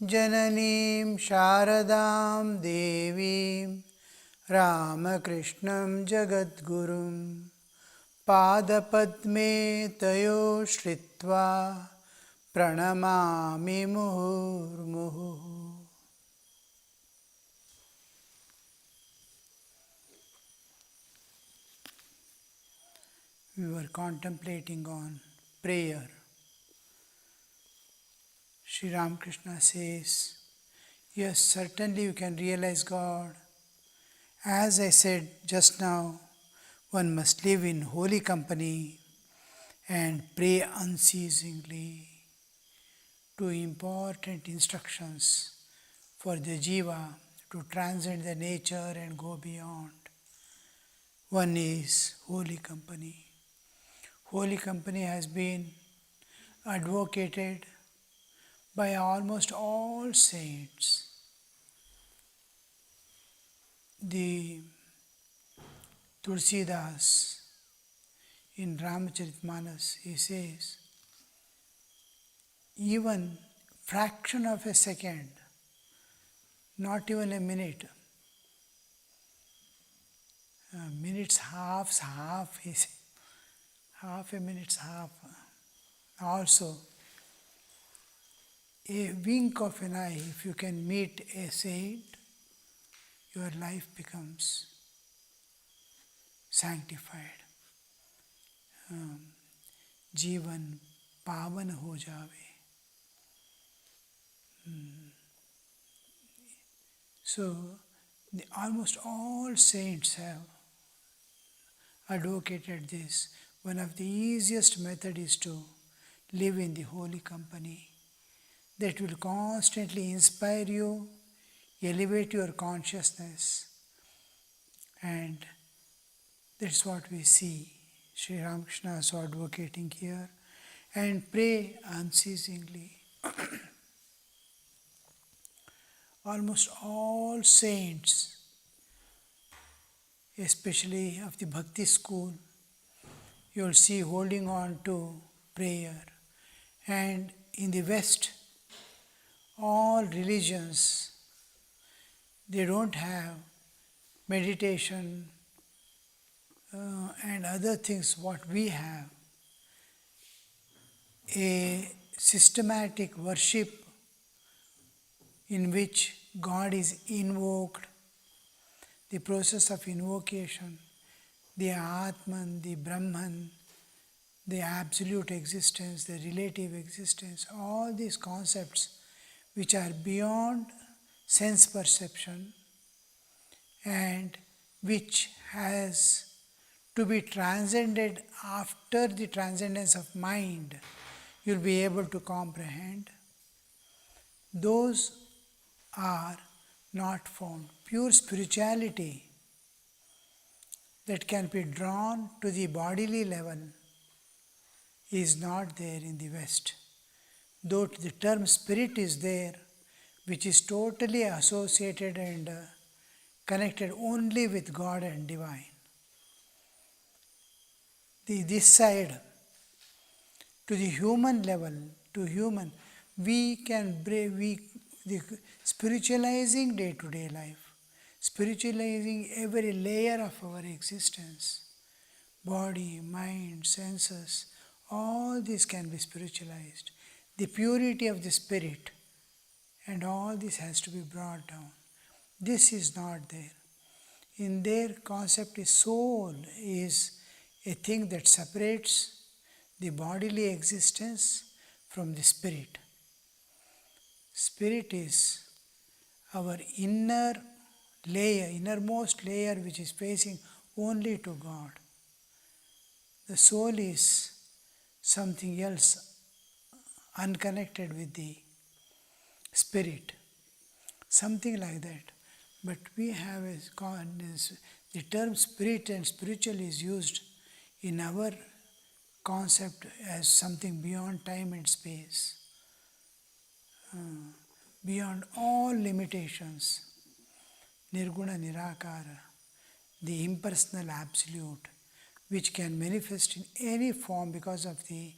Jananim Sharadam Devim Ramakrishnam Jagadgurum Padapadme Tayo Shritva Pranamami Muhurmuhu. We were contemplating on prayer. Sri Ramakrishna says, yes, certainly you can realize God. As I said just now, one must live in holy company and pray unceasingly. Two important instructions for the jiva to transcend the nature and go beyond. One is holy company. Holy company has been advocated by almost all saints. The Tulsidas in Ramcharitmanas, he says, even fraction of a second, not even a minute, minutes, half, he says, half a minute's half. Also, a wink of an eye, if you can meet a saint, your life becomes sanctified. जीवन पावन हो जावे. So, almost all saints have advocated this. One of the easiest methods is to live in the holy company. That will constantly inspire you, elevate your consciousness, and that's what we see Sri Ramakrishna also advocating here. And pray unceasingly. Almost all saints, especially of the Bhakti school, you will see holding on to prayer. And in the West, all religions, they don't have meditation and other things what we have. A systematic worship in which God is invoked, the process of invocation, the Atman, the Brahman, the absolute existence, the relative existence, all these concepts which are beyond sense perception and which has to be transcended after the transcendence of mind, you'll be able to comprehend. Those are not found. Pure spirituality that can be drawn to the bodily level is not there in the West. Though the term spirit is there, which is totally associated and connected only with God and divine. This side, to the human level, we can the spiritualizing day-to-day life, spiritualizing every layer of our existence, body, mind, senses, all this can be spiritualized. The purity of the spirit and all this has to be brought down. This is not there. In their concept, is soul is a thing that separates the bodily existence from the spirit. Spirit is our inner layer, innermost layer which is facing only to God. The soul is something else, unconnected with the spirit, something like that. But we have the term spirit and spiritual is used in our concept as something beyond time and space, beyond all limitations. Nirguna Nirakara, the impersonal absolute, which can manifest in any form because of the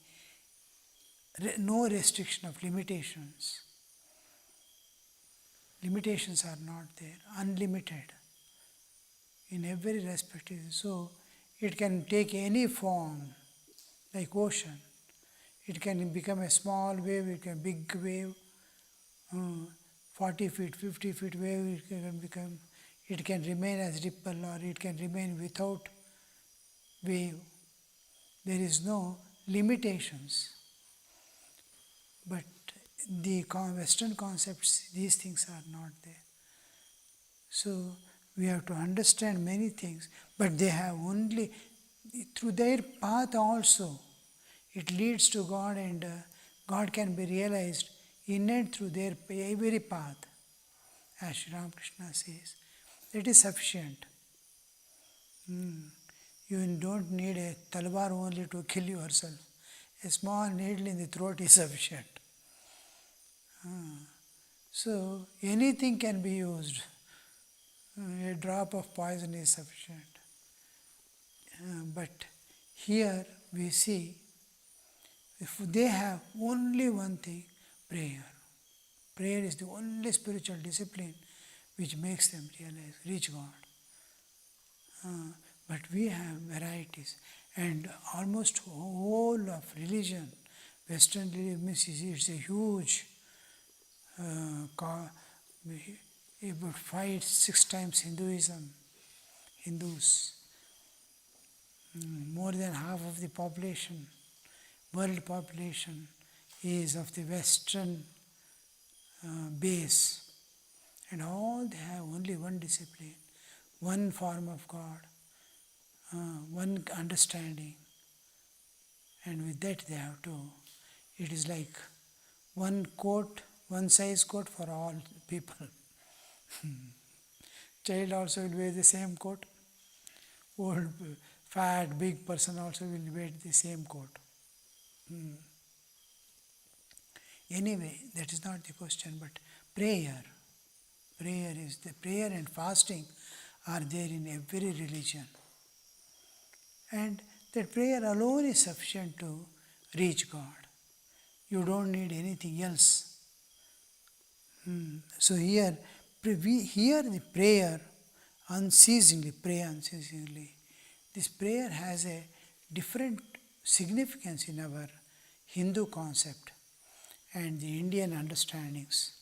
no restriction of limitations. Limitations are not there, unlimited in every respect. So it can take any form, like ocean. It can become a small wave, it can big wave, 40 feet, 50 feet wave, it can remain as ripple or it can remain without wave. There is no limitations. But the Western concepts, these things are not there. So we have to understand many things, but they have only, through their path also, it leads to God, and God can be realized in and through their every path. As Sri Ramakrishna says, that is sufficient. You don't need a talwar only to kill yourself. A small needle in the throat is sufficient. So anything can be used. A drop of poison is sufficient. But here we see, if they have only one thing, prayer. Prayer is the only spiritual discipline which makes them reach God. But we have varieties, and almost whole of religion, Western religion, it's a huge, about 5-6 times Hindus. More than half of the population, world population, is of the Western base. And all they have only one discipline, one form of God, one understanding. And with that they have to, it is like one coat, one size coat for all people. Child also will wear the same coat. Old, fat, big person also will wear the same coat. Anyway, that is not the question, but prayer. Prayer and fasting are there in every religion. And that prayer alone is sufficient to reach God. You don't need anything else. So here, we hear the prayer unceasingly, pray unceasingly. This prayer has a different significance in our Hindu concept and the Indian understandings.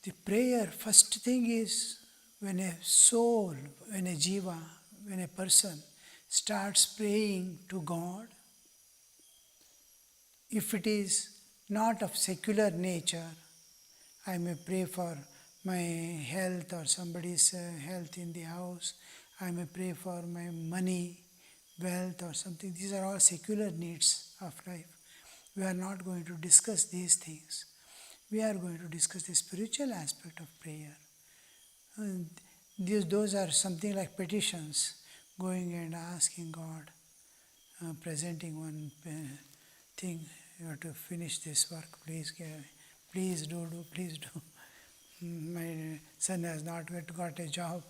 The prayer, first thing is, when a soul, when a jiva, when a person starts praying to God, if it is not of secular nature, I may pray for my health or somebody's health in the house, I may pray for my money, wealth or something. These are all secular needs of life. We are not going to discuss these things. We are going to discuss the spiritual aspect of prayer. Those are something like petitions, going and asking God, presenting one thing, you have to finish this work, please do, please do. My son has not yet got a job.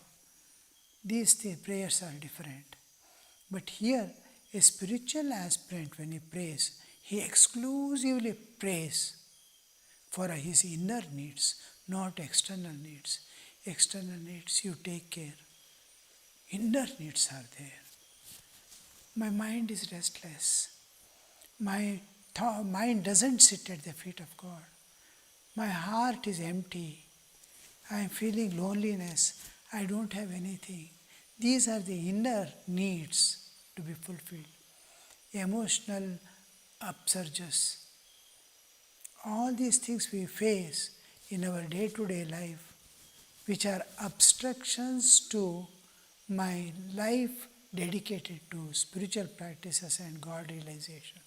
These prayers are different. But here, a spiritual aspirant, when he prays, he exclusively prays for his inner needs, not external needs. External needs you take care. Inner needs are there. My mind is restless. My mind doesn't sit at the feet of God. My heart is empty. I am feeling loneliness. I don't have anything. These are the inner needs to be fulfilled. Emotional upsurges. All these things we face in our day-to-day life, which are obstructions to my life dedicated to spiritual practices and God realization.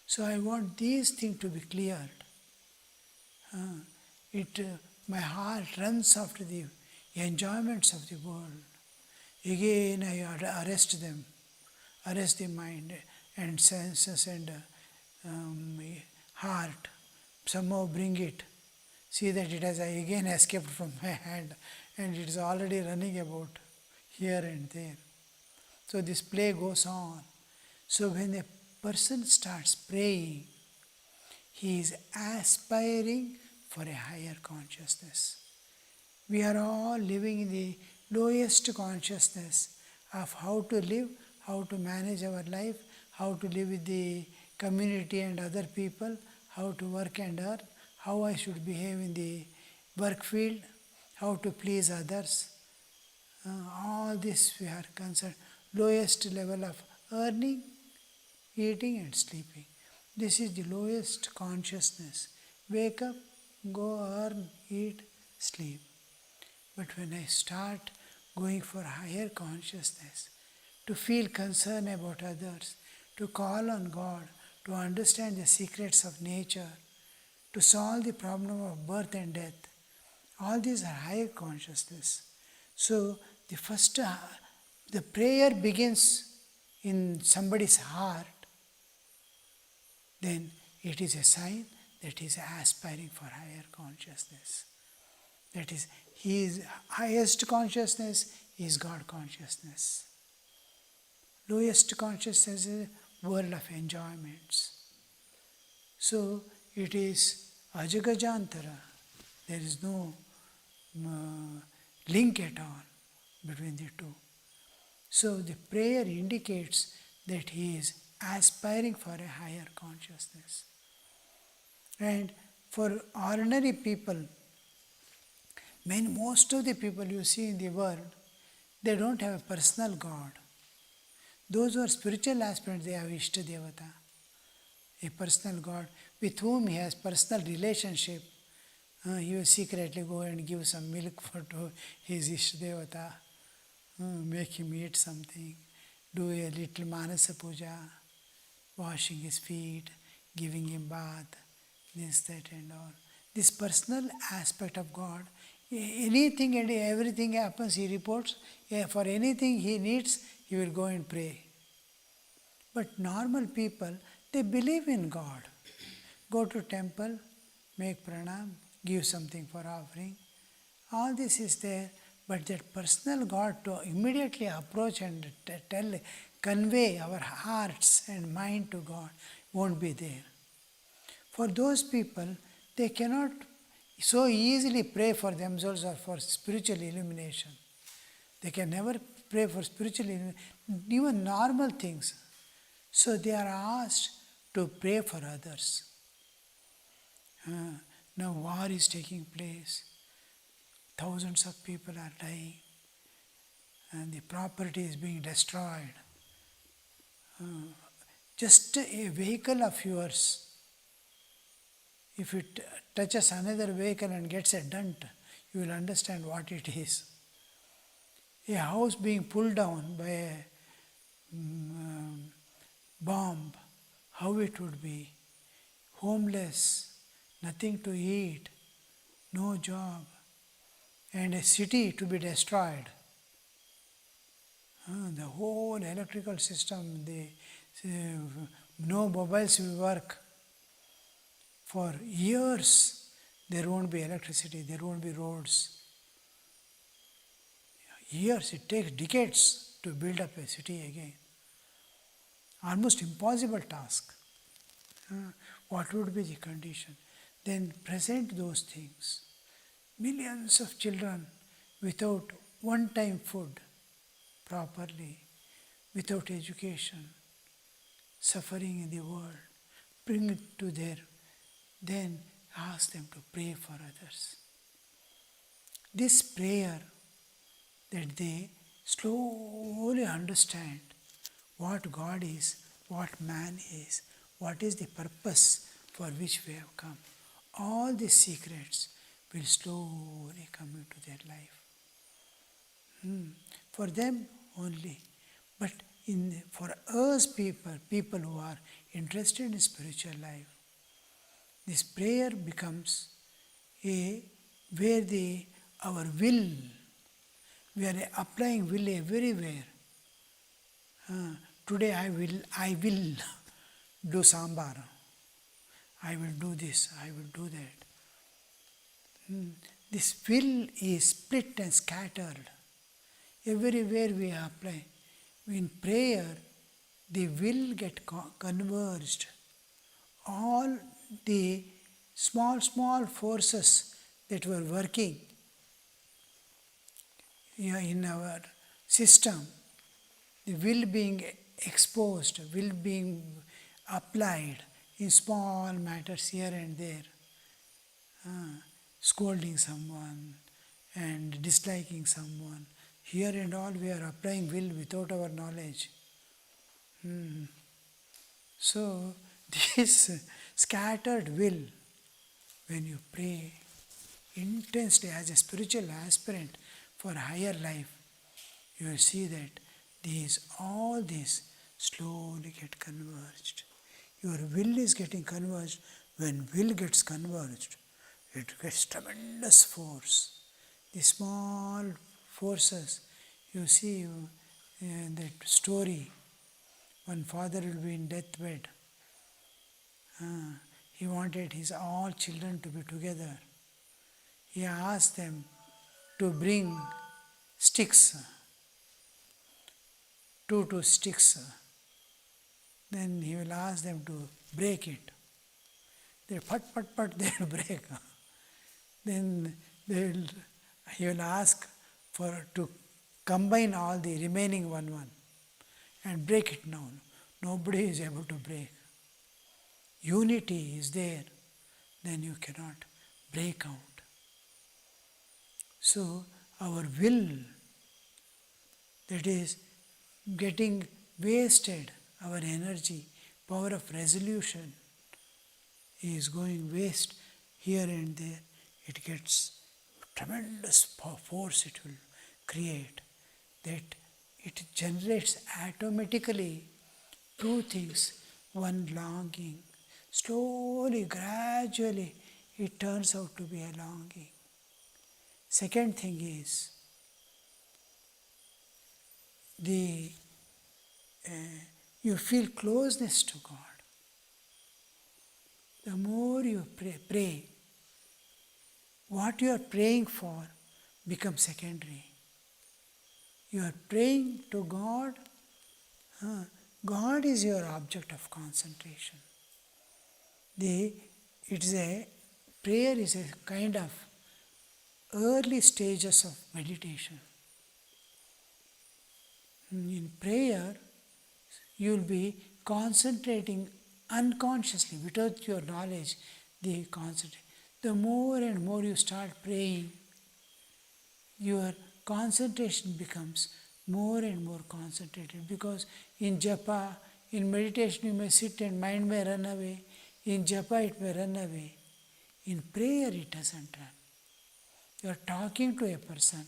So I want these things to be cleared. My heart runs after the enjoyments of the world. Again I arrest them, arrest the mind and senses and heart. Somehow bring it. See that it has again escaped from my hand and it is already running about here and there. So this play goes on. So when a person starts praying, he is aspiring for a higher consciousness. We are all living in the lowest consciousness of how to live, how to manage our life, how to live with the community and other people, how to work and earn, how I should behave in the work field, how to please others. All this we are concerned. Lowest level of earning, eating and sleeping. This is the lowest consciousness. Wake up, go earn, eat, sleep. But when I start going for higher consciousness, to feel concern about others, to call on God, to understand the secrets of nature, to solve the problem of birth and death, all these are higher consciousness. So the prayer begins in somebody's heart, then it is a sign that he is aspiring for higher consciousness. That is, his highest consciousness is God consciousness. Lowest consciousness is a world of enjoyments. So it is ajagajantara. There is no link at all between the two. So the prayer indicates that he is aspiring for a higher consciousness. And for ordinary people, most of the people you see in the world, they don't have a personal God. Those who are spiritual aspirants, they have Ishta Devata, a personal God with whom he has personal relationship. He will secretly go and give some milk to his Ishta Devata, make him eat something, do a little Manasa Puja, washing his feet, giving him bath, this, that and all. This personal aspect of God, anything and everything happens, he reports. For anything he needs, he will go and pray. But normal people, they believe in God. Go to temple, make pranam, give something for offering. All this is there, but that personal God to immediately approach and convey our hearts and mind to God won't be there. For those people, they cannot so easily pray for themselves or for spiritual illumination. They can never pray for spiritual illumination, even normal things. So they are asked to pray for others. Now war is taking place. Thousands of people are dying. And the property is being destroyed. Just a vehicle of yours, if it touches another vehicle and gets a dent, you will understand what it is. A house being pulled down by a bomb, how it would be. Homeless, nothing to eat, no job, and a city to be destroyed. The whole electrical system, no mobiles will work. For years, there won't be electricity, there won't be roads. Years, it takes decades to build up a city again. Almost impossible task. What would be the condition? Then present those things. Millions of children without one-time food properly, without education, suffering in the world. Bring it to their, then ask them to pray for others. This prayer, that they slowly understand what God is, what man is, what is the purpose for which we have come. All these secrets will slowly come into their life. For them only. But for us people who are interested in spiritual life, this prayer becomes where our will, we are applying will everywhere. Today I will do sambar. I will do this, I will do that. This will is split and scattered. Everywhere we apply. In prayer, the will get converged. All the small forces that were working in our system, the will being exposed, will being applied in small matters here and there, scolding someone and disliking someone. Here and all we are applying will without our knowledge. So this scattered will, when you pray intensely as a spiritual aspirant for higher life, you will see that all these slowly get converged. Your will is getting converged. When will gets converged, it gets tremendous force. The small forces, you see that story, one father will be in deathbed. He wanted his all children to be together. He asked them to bring sticks, 2 sticks. Then he will ask them to break it. They pat, they will break. Then he will ask to combine all the remaining one and break it now. Nobody is able to break. Unity is there, then you cannot break out. So our will, that is getting wasted, our energy, power of resolution is going waste here and there. It gets tremendous force it will create, that it generates automatically 2 things. One, longing. Slowly, gradually, it turns out to be a longing. Second thing is, you feel closeness to God. The more you pray, what you are praying for becomes secondary. You are praying to God. God is your object of concentration. Prayer is a kind of early stages of meditation. In prayer, you will be concentrating unconsciously, without your knowledge, the more and more you start praying, your concentration becomes more and more concentrated. Because in japa, in meditation, you may sit and mind may run away. In japa, it may run away. In prayer, it doesn't run. You are talking to a person,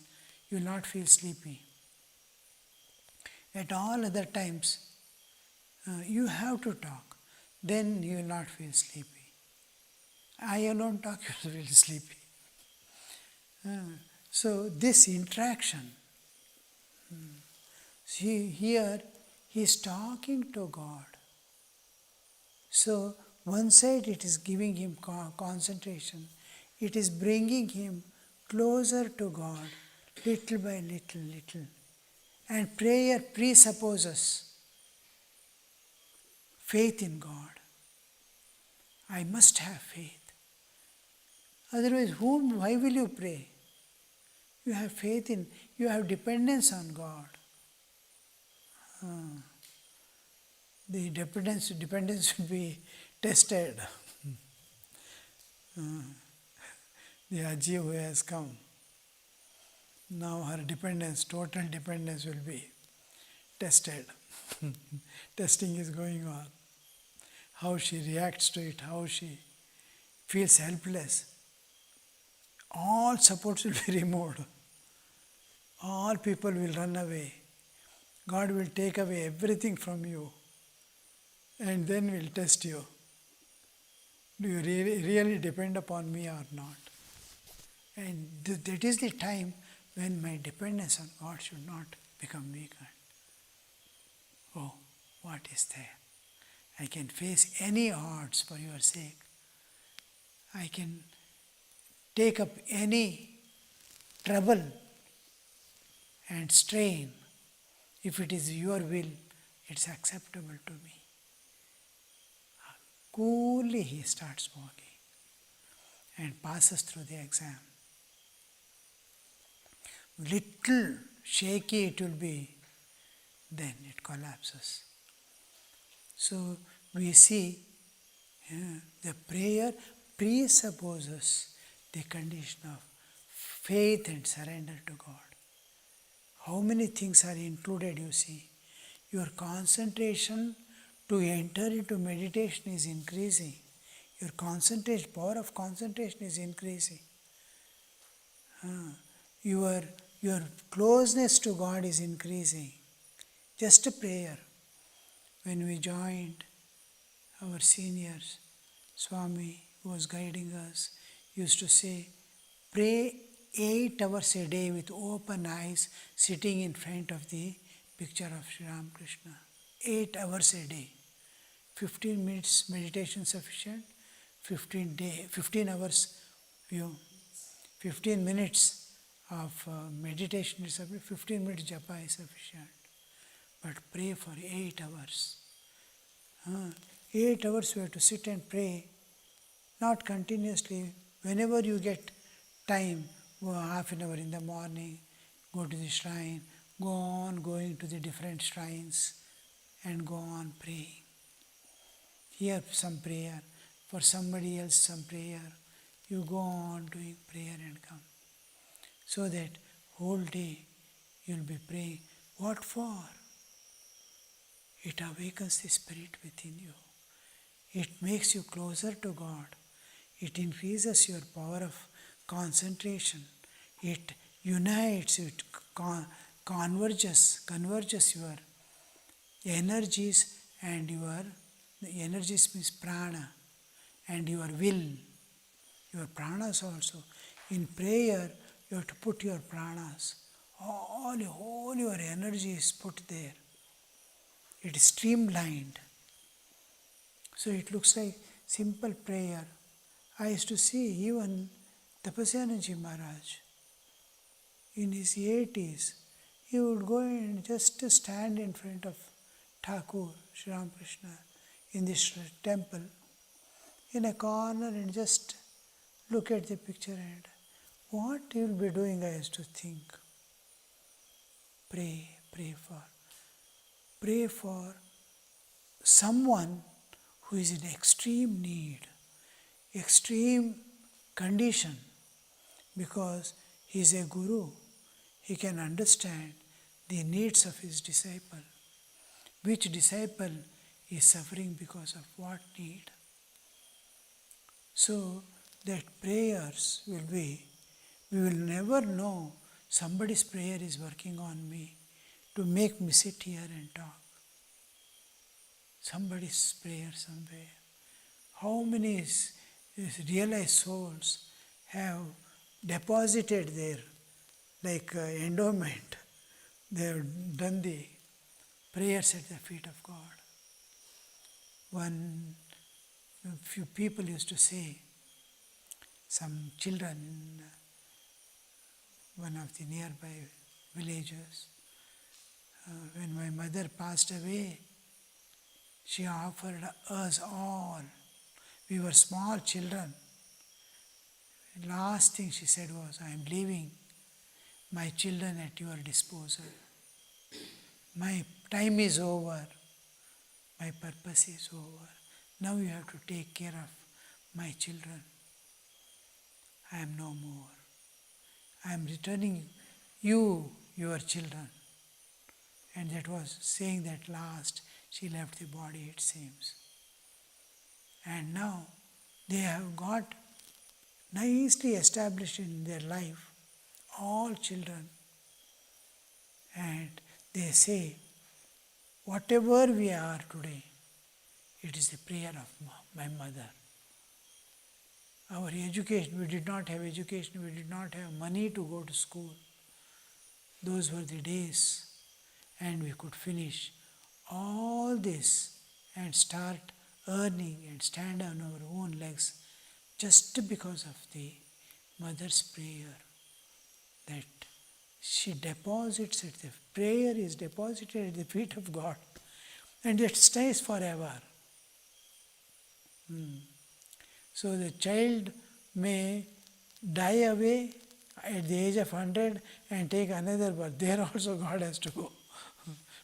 you will not feel sleepy. At all other times, you have to talk, then you will not feel sleepy. I alone talk, you will feel sleepy. So this interaction, see here, he is talking to God. So one side it is giving him concentration, it is bringing him closer to God, little by little. And prayer presupposes faith in God. I must have faith. Otherwise, why will you pray? You have faith you have dependence on God. The dependence should be tested. The Aji who has come, now her total dependence will be tested. Testing is going on. How she reacts to it, how she feels helpless. All supports will be removed. All people will run away. God will take away everything from you and then will test you. Do you really depend upon me or not? And that is the time when my dependence on God should not become weakened. Oh, what is there? I can face any odds for your sake. I can take up any trouble and strain. If it is your will, it's acceptable to me. Coolly he starts walking. and passes through the exam. Little shaky it will be, then it collapses. So we see the prayer presupposes the condition of faith and surrender to God. How many things are included, you see? Your concentration to enter into meditation is increasing. Your concentration, power of concentration is increasing. Your closeness to God is increasing. Just a prayer. When we joined our seniors, Swami, who was guiding us, used to say, pray 8 hours a day with open eyes, sitting in front of the picture of Sri Ramakrishna. 8 hours a day. 15 minutes meditation sufficient, 15 hours, 15 minutes of meditation is sufficient, 15 minutes japa is sufficient. But pray for 8 hours. 8 hours we have to sit and pray, not continuously. Whenever you get time, go half an hour in the morning, go to the shrine, go on going to the different shrines and go on praying. Here some prayer, for somebody else some prayer. You go on doing prayer and come. So that whole day you'll be praying. What for? It awakens the spirit within you. It makes you closer to God. It increases your power of concentration. It unites, it converges your energies and the energies means prana and your will, your pranas also. In prayer, you have to put your pranas. All your energy is put there. It is streamlined. So it looks like simple prayer. I used to see even Tapasyanaji Maharaj. In his 80s, he would go and just stand in front of Thakur, Sri Ramakrishna, in this temple, in a corner and just look at the picture and what he will be doing, I used to think. Pray for someone who is in extreme need, extreme condition, because he is a guru. He can understand the needs of his disciple. Which disciple is suffering because of what need? So that prayers will be, we will never know somebody's prayer is working on me to make me sit here and talk. Somebody's prayer somewhere. How many realized souls have deposited their endowment? They have done the prayers at the feet of God. A few people used to say, some children in one of the nearby villages, when my mother passed away, she offered us all. We were small children. The last thing she said was, I am leaving my children at your disposal. My time is over. My purpose is over. Now you have to take care of my children. I am no more. I am returning you, your children. And that was saying that last, she left the body, it seems. And now they have got nicely established in their life, all children. And they say, whatever we are today, it is the prayer of my mother. Our education, we did not have education, we did not have money to go to school. Those were the days. And we could finish all this and start earning and stand on our own legs just because of the mother's prayer that she deposits it. The prayer is deposited at the feet of God and it stays forever. So the child may die away at the age of 100 and take another birth. There also God has to go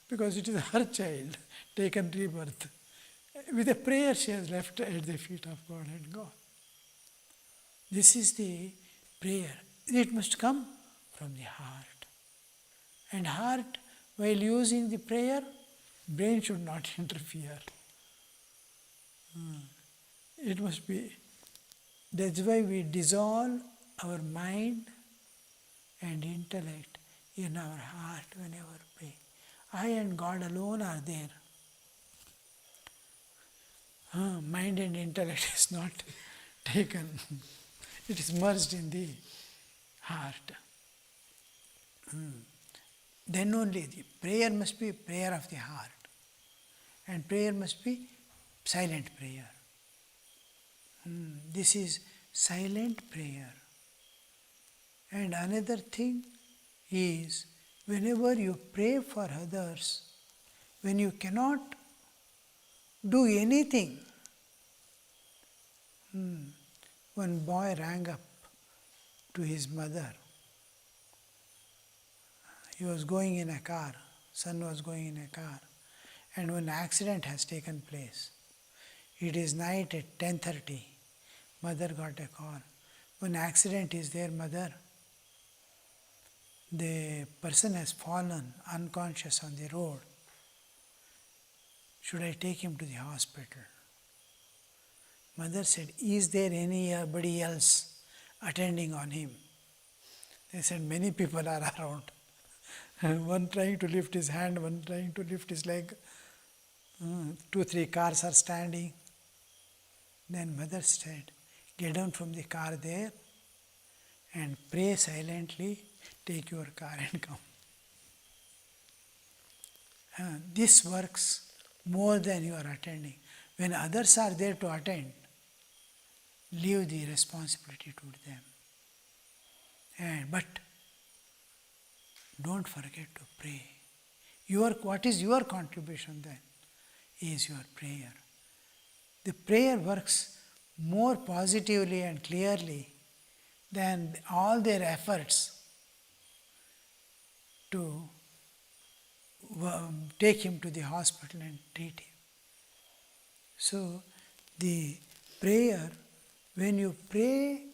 because it is her child taken rebirth. With a prayer she has left at the feet of God and gone. This is the prayer. It must come from the heart. And heart, while using the prayer, brain should not interfere. It must be. That's why we dissolve our mind and intellect in our heart whenever we pray. I and God alone are there. Mind and intellect is not taken. It is merged in the heart. Then only the prayer must be prayer of the heart. And prayer must be silent prayer. This is silent prayer. And another thing is, whenever you pray for others, when you cannot do anything, one boy rang up to his mother. He was going in a car, son was going in a car, and an accident has taken place. It is night at 10:30. Mother got a call. When accident is there, mother, the person has fallen unconscious on the road. Should I take him to the hospital? Mother said, is there anybody else attending on him? They said, many people are around. One trying to lift his hand, one trying to lift his leg. 2-3 cars are standing. Then mother said, get down from the car there and pray silently, take your car and come. This works more than you are attending. When others are there to attend, leave the responsibility to them. But don't forget to pray. What is your contribution then? Is your prayer. The prayer works more positively and clearly than all their efforts to take him to the hospital and treat him. So the prayer, when you pray,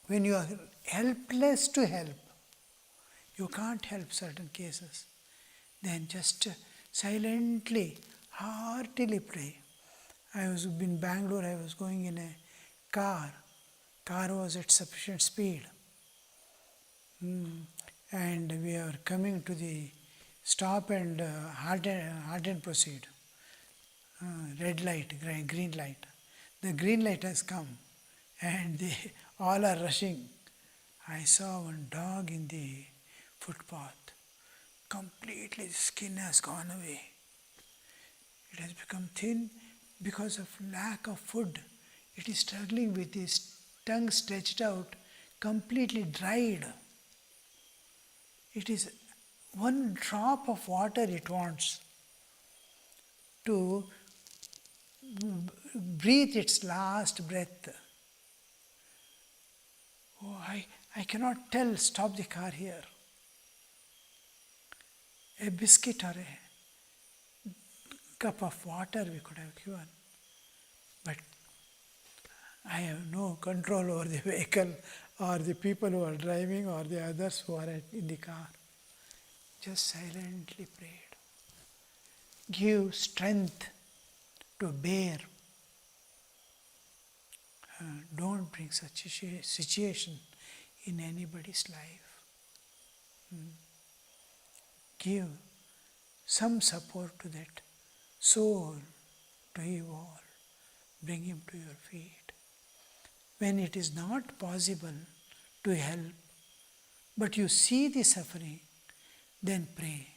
when you are helpless to help, you can't help certain cases, then just silently, heartily pray. I was in Bangalore, I was going in a car. Car was at sufficient speed. And we are coming to the stop and halt and proceed. Red light, green light. The green light has come and they all are rushing. I saw one dog in the footpath. Completely the skin has gone away. It has become thin because of lack of food. It is struggling with its tongue stretched out, completely dried. It is one drop of water it wants to breathe its last breath. Oh, I cannot tell, stop the car here. A biscuit or a cup of water we could have given. But I have no control over the vehicle or the people who are driving or the others who are in the car. Just silently prayed. Give strength to bear. Don't bring such a situation in anybody's life. Give some support to that soul to evolve. Bring him to your feet. When it is not possible to help, but you see the suffering, then pray.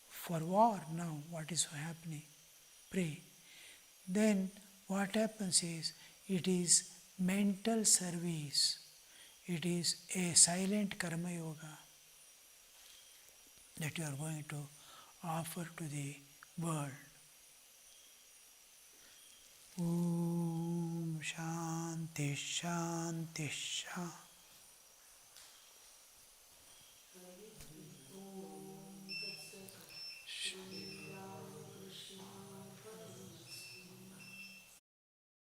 For war now, what is happening? Pray. Then what happens is, it is mental service. It is a silent karma yoga that you are going to offer to the world. Om Shanti. Shanti Shanti Shanti.